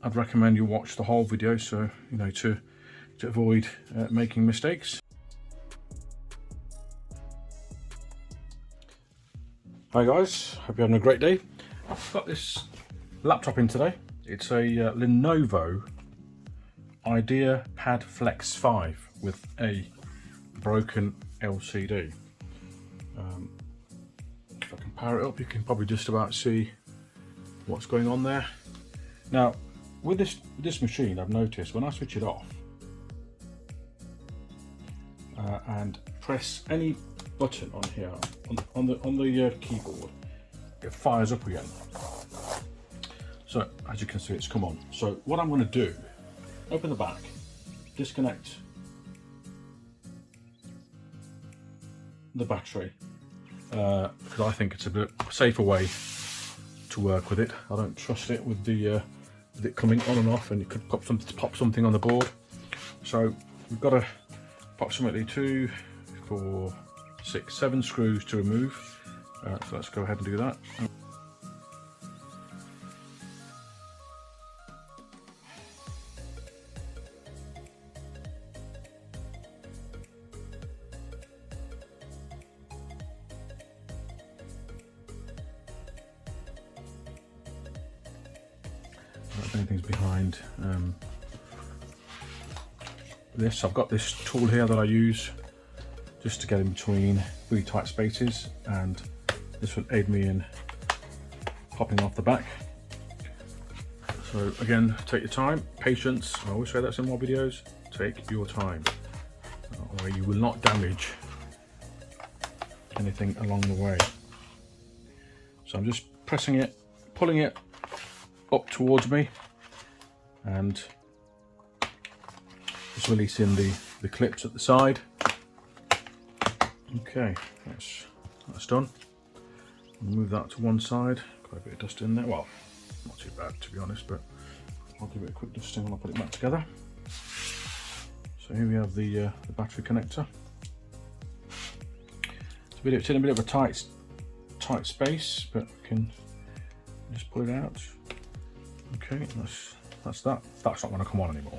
I'd recommend you watch the whole video, so you know, to avoid making mistakes. Hi guys, hope you're having a great day. I've got this laptop in today. It's a Lenovo Ideapad Flex 5 with a broken LCD. If I can power it up, you can probably just about see what's going on there. Now, with this machine, I've noticed when I switch it off and press any button on here on the keyboard, it fires up again. So as you can see, it's come on. So what I'm going to do, open the back, disconnect the battery, because I think it's a bit safer way to work with it. I don't trust it with it coming on and off, and it could pop something on the board. So we've got approximately 2, 4, 6, 7 screws to remove. So let's go ahead and do that. If anything's behind this, I've got this tool here that I use just to get in between really tight spaces, and this will aid me in popping off the back. So again, take your time, patience. I always say that's in more videos. Take your time, or you will not damage anything along the way. So I'm just pressing it, pulling it up towards me, and just releasing the clips at the side. Okay, that's done. I'll move that to one side. Quite a bit of dust in there. Well, not too bad to be honest, but I'll give it a quick dusting when I put it back together. So here we have the battery connector. It's in a bit of a tight space, but we can just pull it out. Okay, that's that. That's not going to come on anymore.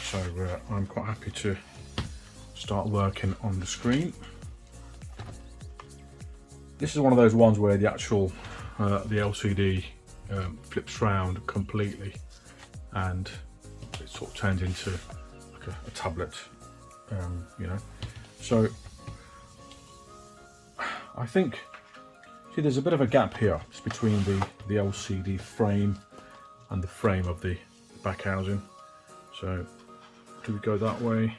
So I'm quite happy to start working on the screen. This is one of those ones where the actual the LCD flips round completely, and it sort of turns into like a tablet, you know. So I think, see, there's a bit of a gap here just between the LCD frame and the frame of the back housing. So do we go that way?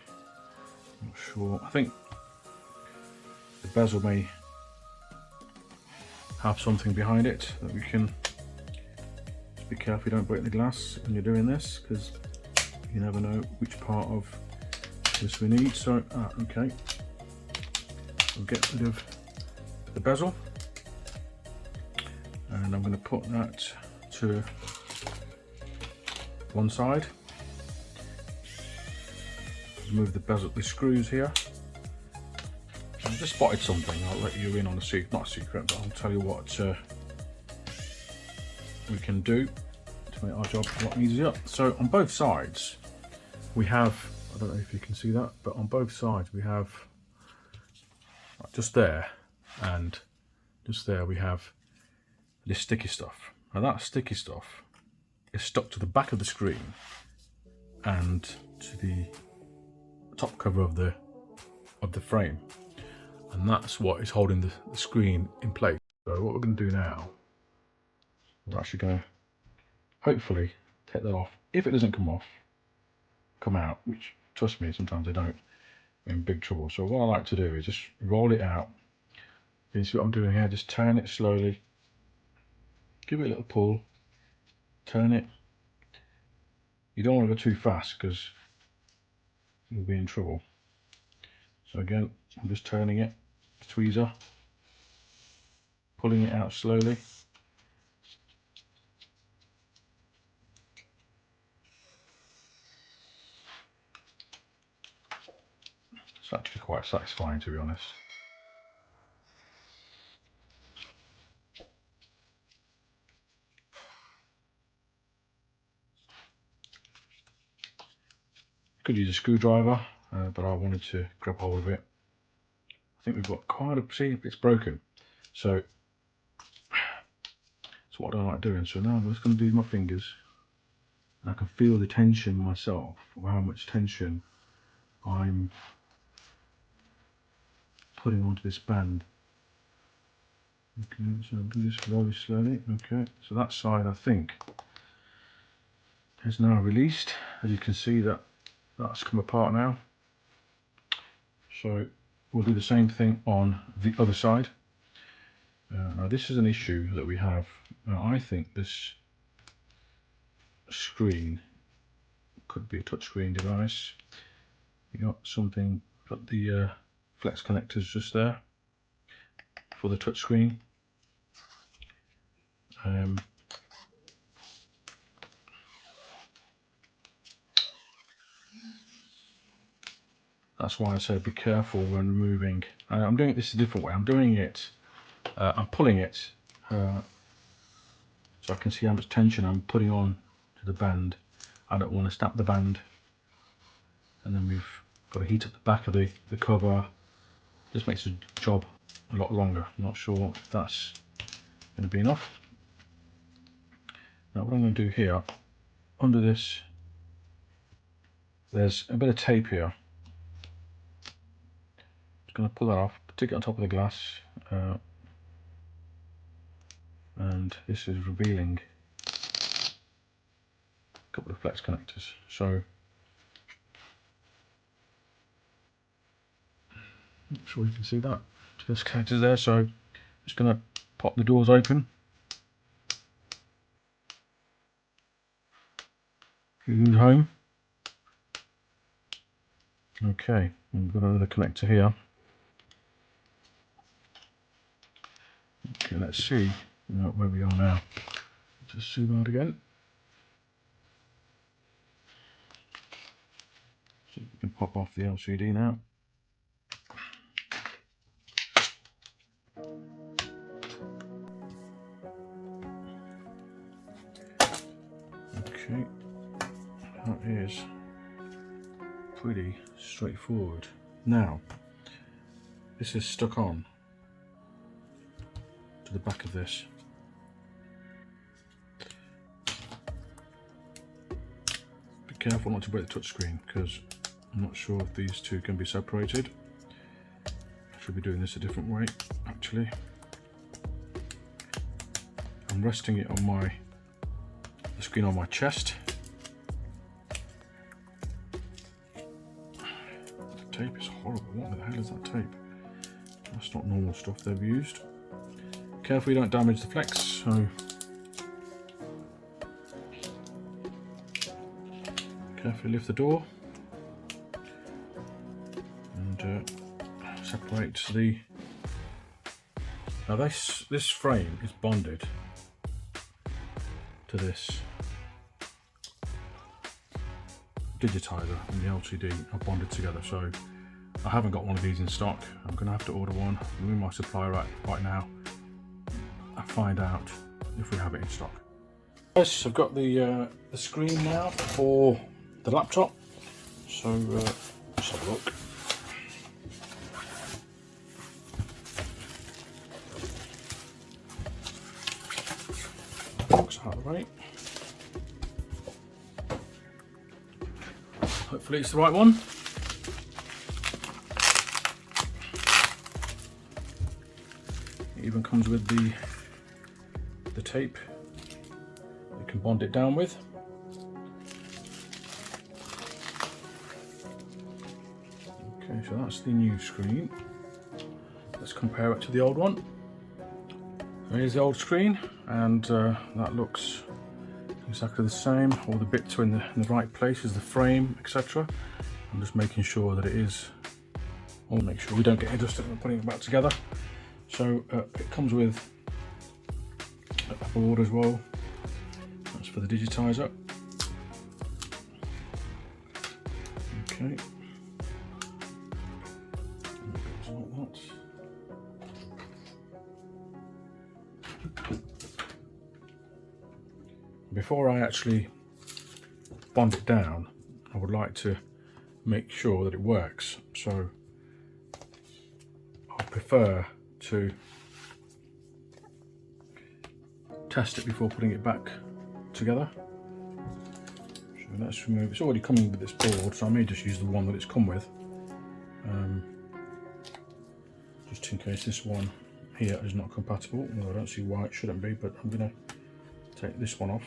Not sure. I think the bezel may have something behind it that we can just be careful you don't break the glass when you're doing this, because you never know which part of this we need. So okay, we'll get rid of the bezel, and I'm going to put that to one side. Remove the bezel, the screws here. I just spotted something. I'll let you in on a secret, not a secret, but I'll tell you what we can do to make our job a lot easier. So on both sides we have, I don't know if you can see that, but on both sides we have, just there and just there, we have this sticky stuff. Now that sticky stuff is stuck to the back of the screen and to the top cover of the frame, and that's what is holding the screen in place. So what we're going to do now, we're actually going to hopefully take that off. If it doesn't come out, which trust me, sometimes they don't, we're in big trouble. So what I like to do is just roll it out. You see what I'm doing here? Just turn it slowly, give it a little pull, turn it. You don't want to go too fast because you'll be in trouble. So again, I'm just turning it, tweezer, pulling it out slowly. It's actually quite satisfying, to be honest. Could use a screwdriver, but I wanted to grab hold of it. I think we've got quite a, see, it's broken. So that's what I like doing. So now I'm just going to do my fingers. And I can feel the tension myself, or how much tension I'm putting onto this band. Okay, so I'll do this very slowly. Okay, so that side I think is now released. As you can see, that's come apart now. So we'll do the same thing on the other side. Now this is an issue that we have. I think this screen could be a touchscreen device. You got something, got the flex connectors just there for the touchscreen. That's why I said be careful when removing. I'm doing this a different way. I'm doing it, I'm pulling it so I can see how much tension I'm putting on to the band. I don't want to snap the band, and then we've got to heat up the back of the cover. Just makes the job a lot longer. I'm not sure if that's going to be enough. Now what I'm going to do here, under this, there's a bit of tape here. Just going to pull that off, stick it on top of the glass, and this is revealing a couple of flex connectors. So not sure you can see that. There's connectors there, so I'm just going to pop the doors open. Home. Okay, we've got another connector here. Okay, let's see where we are now. Just zoom out again. See if we can pop off the LCD now. Okay, that is pretty straightforward. Now, this is stuck on to the back of this. Be careful not to break the touchscreen, because I'm not sure if these two can be separated. I should be doing this a different way, actually. I'm resting it on the screen on my chest. The tape is horrible. What the hell is that tape? That's not normal stuff they've used. Careful you don't damage the flex. So carefully lift the door and separate the. Now this frame is bonded to this digitizer and the LCD are bonded together, so I haven't got one of these in stock. I'm going to have to order one, ring my supplier right now and find out if we have it in stock. Yes, I've got the screen now for the laptop, so let's have a look. Looks out of the way. Hopefully it's the right one. It even comes with the tape you can bond it down with. Okay, so that's the new screen. Let's compare it to the old one. Here's the old screen, and that looks exactly the same. All the bits are in the right places, the frame, etc. I'm just making sure that it is. I'll make sure we don't get dusted when putting it back together. So it comes with a board as well. That's for the digitizer. Okay. Like that. Before I actually bond it down, I would like to make sure that it works. So I prefer to test it before putting it back together. So let's remove, it's already coming with this board, so I may just use the one that it's come with, just in case this one here is not compatible. Well, I don't see why it shouldn't be, but I'm going to take this one off.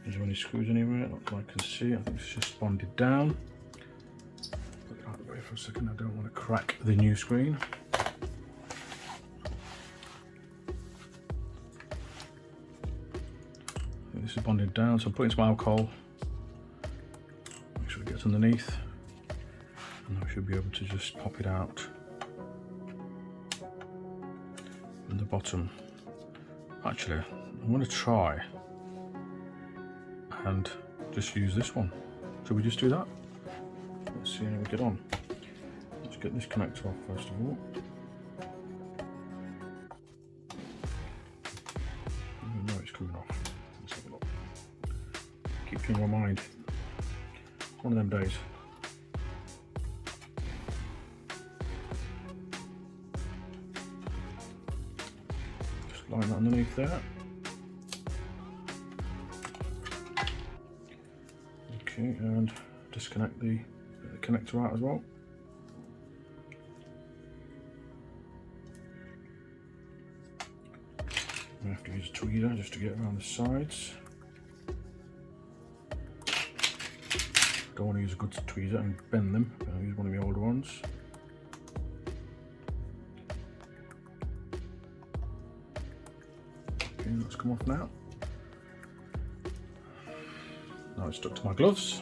Is there any screws anywhere? Not that I can see. I think it's just bonded down. Put it out of the way for a second. I don't want to crack the new screen. This is bonded down, so I'm putting some alcohol. Make sure it gets underneath, and I should be able to just pop it out from the bottom. Actually, I'm going to try and just use this one. Shall we just do that? Let's see how we get on. Let's get this connector off first of all. I know it's coming off. Let's have a look. Keep you in my mind. One of them days. Just line that underneath there. Okay, and disconnect the connector out as well. I have to use a tweezer just to get around the sides. Don't want to use a good tweezer and bend them. I'll use one of the older ones. Okay, that's come off now. Now it's stuck to my gloves.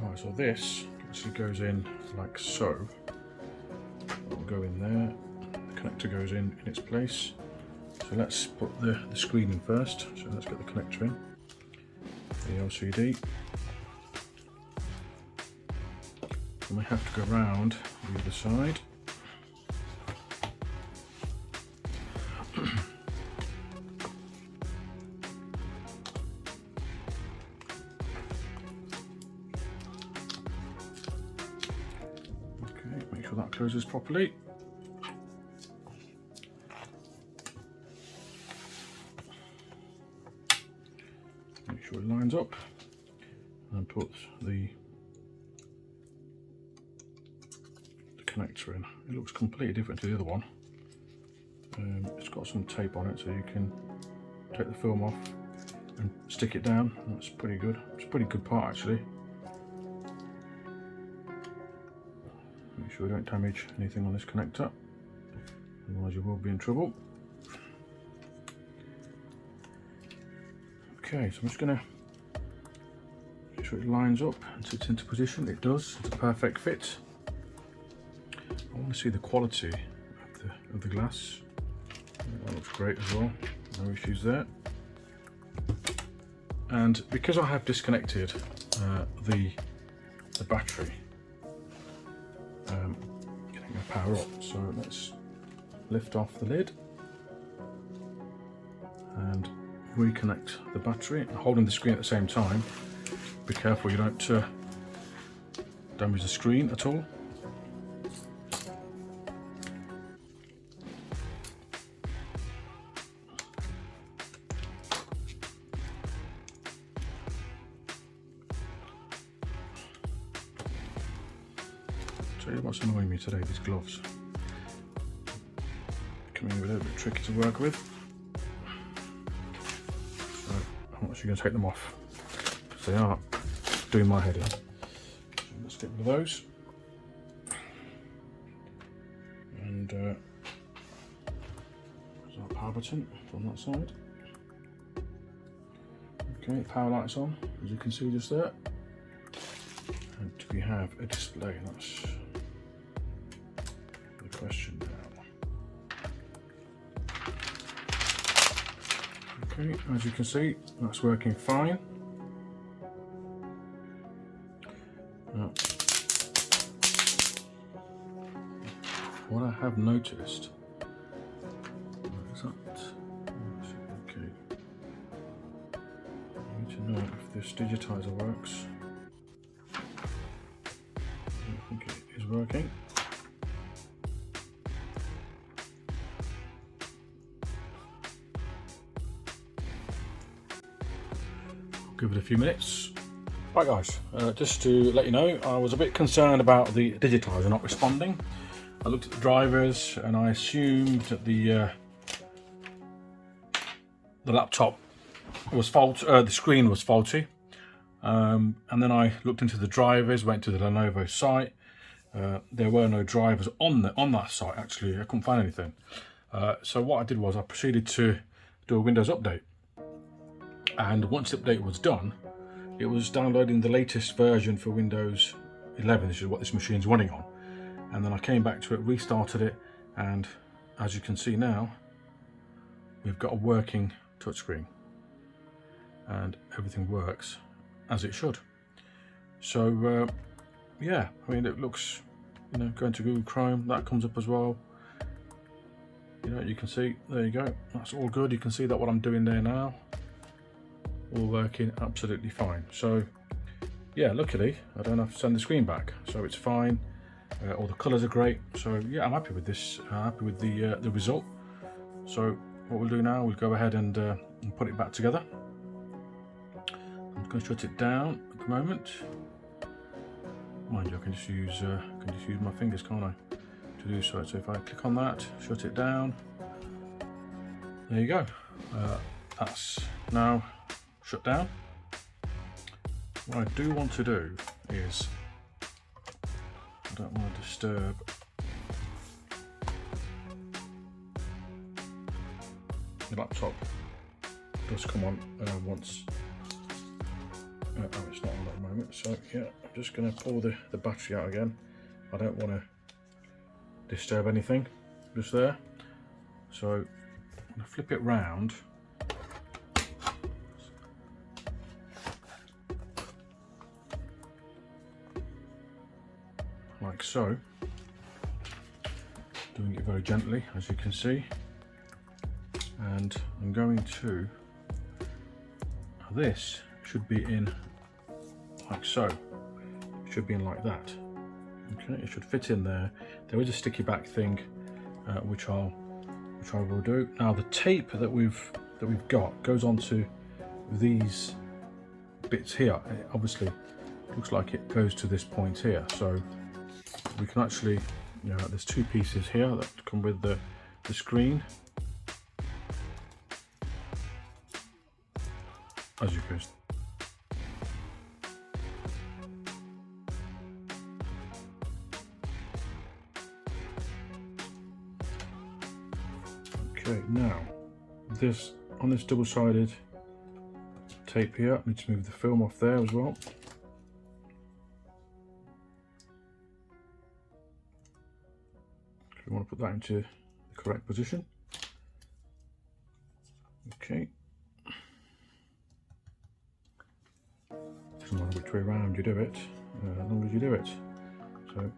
Right, so this actually goes in like so. It'll go in there. The connector goes in its place. So let's put the screen in first. So let's get the connector in. The LCD. And we have to go round the other side. Make sure that closes properly. Make sure it lines up, and put the connector in. It looks completely different to the other one. It's got some tape on it, so you can take the film off and stick it down. That's pretty good. It's a pretty good part actually. Make sure we don't damage anything on this connector, otherwise you will be in trouble. Okay, so I'm just going to make sure it lines up and sits into position. It does, it's a perfect fit. I want to see the quality of the glass. That looks great as well, no issues there. And because I have disconnected the battery, getting a power up, so let's lift off the lid and reconnect the battery, holding the screen at the same time. Be careful you don't damage the screen at all. Tell you what's annoying me today, these gloves. Coming a little bit tricky to work with. So I'm actually going to take them off, because they are doing my head in. So let's get rid of those. And there's our power button from that side. Okay, power light's on, as you can see just there. And do we have a display? That's the question now. Okay, as you can see, that's working fine. Now, what I have noticed is that, okay, if this digitizer works. I think it is working. I'll give it a few minutes. Right guys, just to let you know, I was a bit concerned about the digitizer not responding. I looked at the drivers and I assumed that the laptop was the screen was faulty. And then I looked into the drivers, went to the Lenovo site. There were no drivers on that site actually. I couldn't find anything. So what I did was I proceeded to do a Windows update. And once the update was done, it was downloading the latest version for Windows 11. This is what this machine's running on. And then I came back to it, restarted it, and as you can see now, we've got a working touchscreen. And everything works as it should. So yeah, I mean, it looks, you know, going to Google Chrome, that comes up as well. You know, you can see, there you go, that's all good. You can see that what I'm doing there now, all working absolutely fine. So yeah, luckily I don't have to send the screen back, so it's fine. All the colours are great. So yeah, I'm happy with this. Happy with the result. So what we'll do now, we'll go ahead and put it back together. I'm going to shut it down at the moment. Mind you, I can just use my fingers, can't I, to do so. So if I click on that, shut it down. There you go. That's now shut down. What I do want to do is, I don't want to disturb the laptop. It does come on once. Oh, it's not on at the moment, so yeah, I'm just going to pull the battery out again. I don't want to disturb anything just there. So I'm going to flip it round. Like so. Doing it very gently, as you can see. And I'm going to, this should be in like so. It should be in like that. Okay, it should fit in there. There is a sticky back thing, which I will do. Now the tape that we've got goes onto these bits here. It obviously looks like it goes to this point here. So we can actually, you know, there's two pieces here that come with the screen. As you can see. Okay, now this on this double-sided tape here, I need to move the film off there as well. We want to put that into the correct position. Okay. Doesn't matter which way around you do it, as long as you do it. So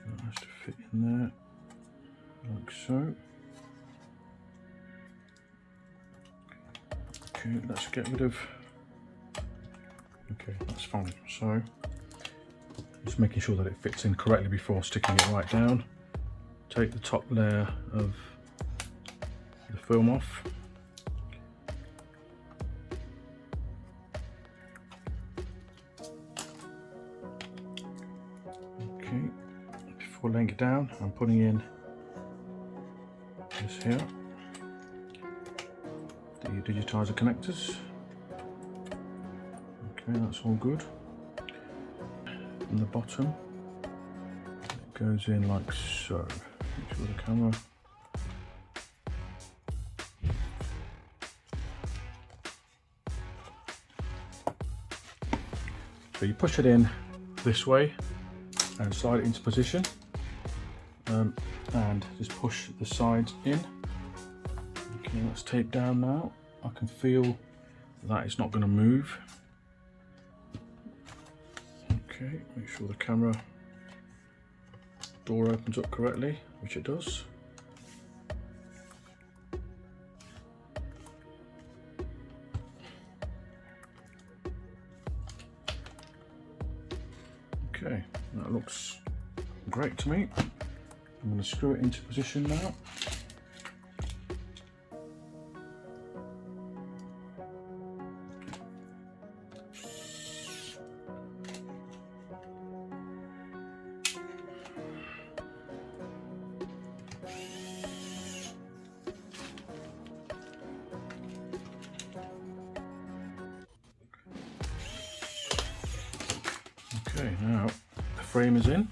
that has to fit in there, like so. Okay, let's get rid of. Okay, that's fine. So just making sure that it fits in correctly before sticking it right down. Take the top layer of the film off. Okay, before laying it down, I'm putting in this here, the digitizer connectors. Okay, that's all good. From the bottom, it goes in like so. Make sure the camera. So you push it in this way and slide it into position, and just push the sides in. Okay, that's taped down now. I can feel that it's not going to move. Okay, make sure the camera door opens up correctly, which it does. Okay, that looks great to me. I'm going to screw it into position now. Okay, now the frame is in.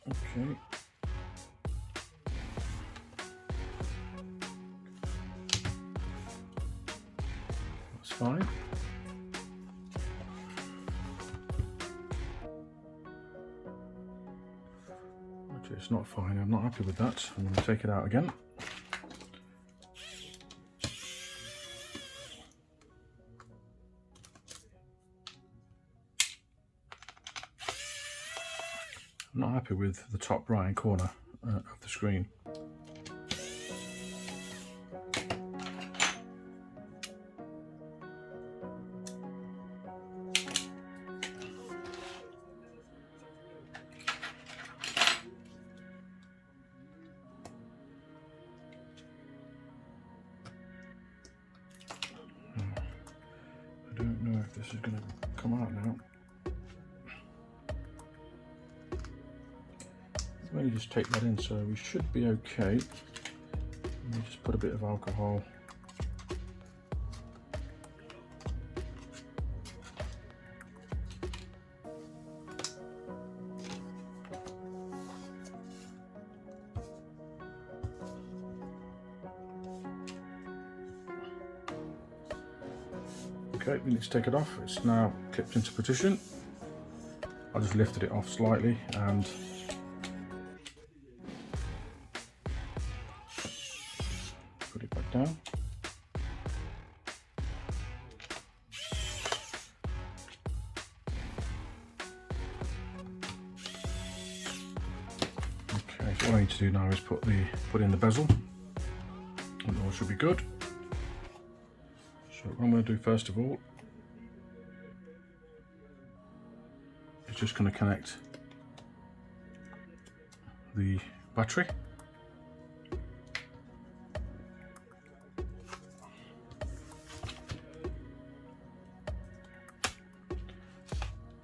Okay. That's fine. Actually, it's not fine. I'm not happy with that. I'm going to take it out again. I'm not happy with the top right hand corner of the screen. I don't know if this is going to come out now. Let me just take that in, so we should be okay. Let me just put a bit of alcohol. Okay, we need to take it off. It's now clipped into position. I just lifted it off slightly and put it back down. Okay, so what I need to do now is put in the bezel, and all should be good. So what I'm going to do first of all is just going to connect the battery.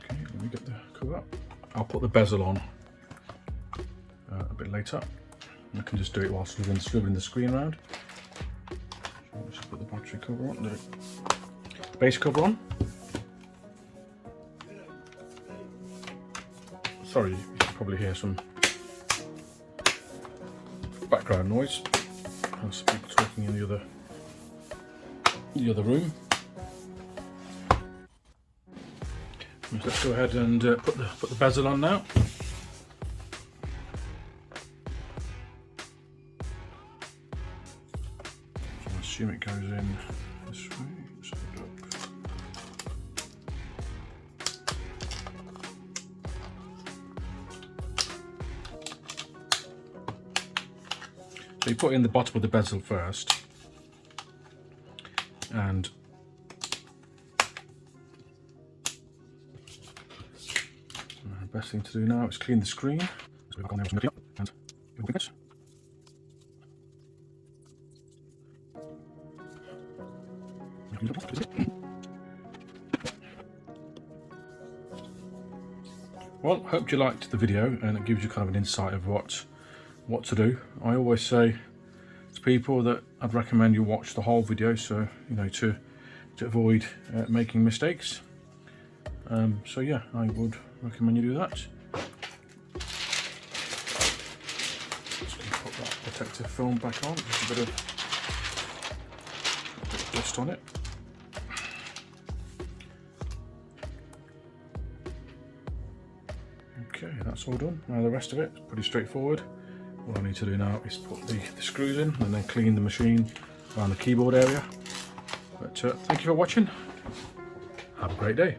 Okay, let me get the cover up. I'll put the bezel on a bit later. I can just do it whilst swiveling the screen around. So I'll just put the battery cover on, the base cover on. Sorry, you can probably hear some background noise. There's people talking in the other room. Let's go ahead and put the bezel on now. So I assume it goes in this way. Let's have a look. So you put in the bottom of the bezel first, and the best thing to do now is clean the screen. So we've got nails and it. Well, hope you liked the video, and it gives you kind of an insight of what to do. I always say to people that I'd recommend you watch the whole video, so you know, to avoid making mistakes. So yeah, I would recommend you do that. Just going to put that protective film back on. There's a bit of dust on it. Okay, that's all done. Now the rest of it is pretty straightforward. What I need to do now is put the screws in and then clean the machine around the keyboard area. But thank you for watching. Have a great day.